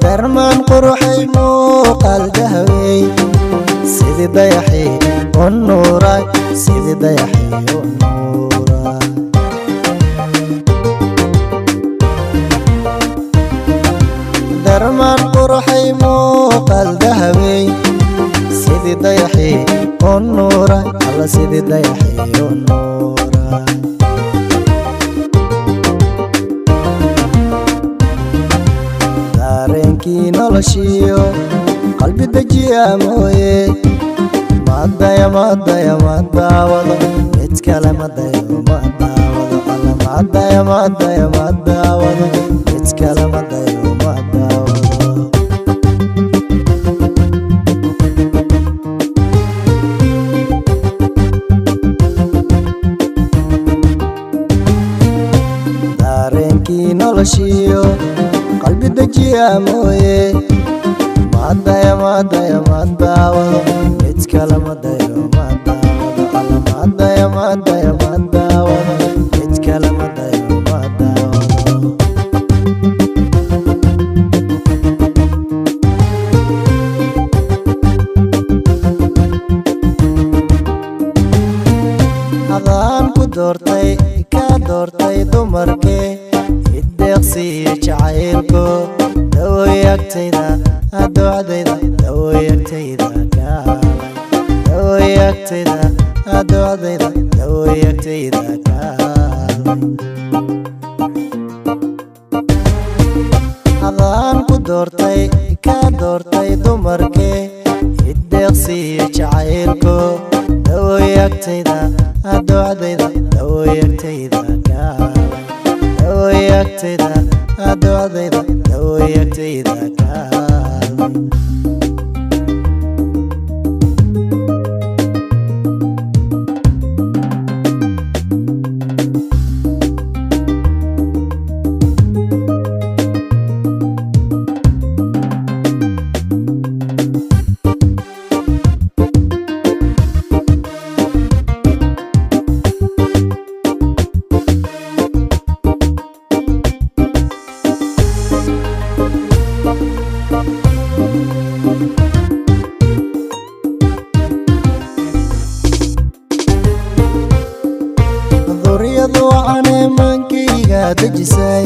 درمان قروحي موقال دهوي سيدي ضيحي والنوراي سيدي ضيحي والنوراي درمان قروحي موقال دهوي سيدي ضيحي والنوراي الله سيدي ضيحي والنوراي dareenkii noloshiyo qalbi dajiya mooye maadaya daawado mid kale daawado alla maadaya daawado mid kale daawado dareenkii noloshiyo qalbi dajiya mooye maadaya daawado mid kale daawado alla maadaya daawado mid kale daawado adaan ku doortay ka doortay dumarkee deeqsi jacaylko dawoyagtayda adocdayda dawoyagtayda dawoyagtayda adocdayda dawoyagtayda adaan ku doortay ka doortay dumarkee deeqsi jacaylko dawoyagtayda adocdayda dawoyagtayda dawoyagtayda adocdayda dawoyagtayda ضريضو عني منكيغا دجساي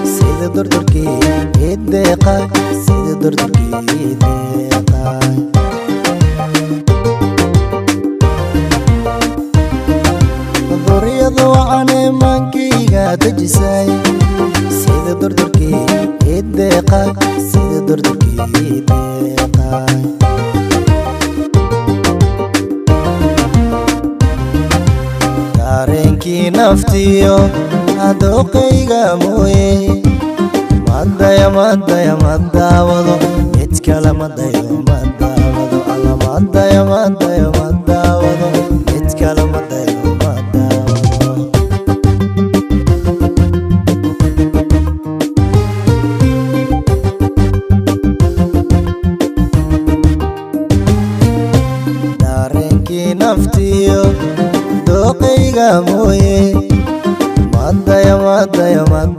سيد دردركي يديقا سيد دردركي يديقا ضريضو عني منكيغا دجساي سيد دردركي يديقا سيد دردركي يديقا dareenkii naftiyo adooqayga mooye maadaya daawado mid kale daawado alla maadaya daawado mid kale daawado dareenkii naftiyo dooqayga mooye maadaya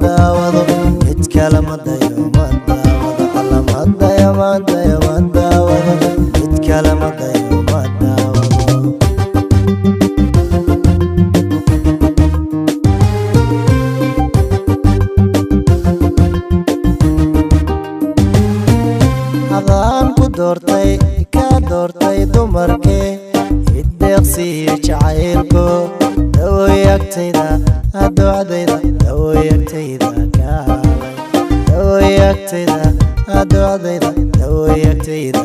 daawado mid kale daawado alla maadaya daawado mid kale daawado adaan ku doortay ka doortay dumarkee deeqsi jacaylko dawoyagtayda adocdayda dawoyagtayda dawoyagtayda adocdayda dawoyagtayda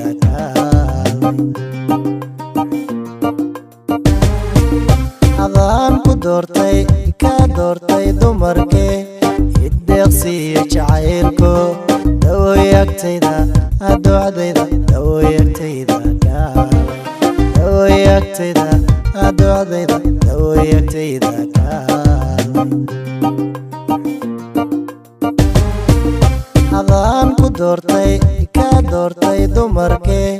adaan ku doortay ka doortay dumarkee ideeqsiiyo jacaylku dawoyagtayda adoocdayda dawoyagtayda kaalay dawoyagtayda adoocdayda dawoyagtayda kaalay adaan ku doortay ka doortay dumarkee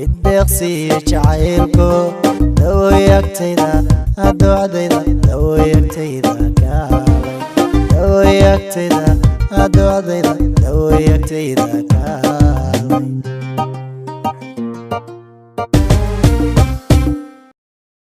ideeqsiiyo jacaylku dawoyagtayda adoocdayda dawoyagtayda kaalay dawoyagtayda adoocdayda dawoyagtayda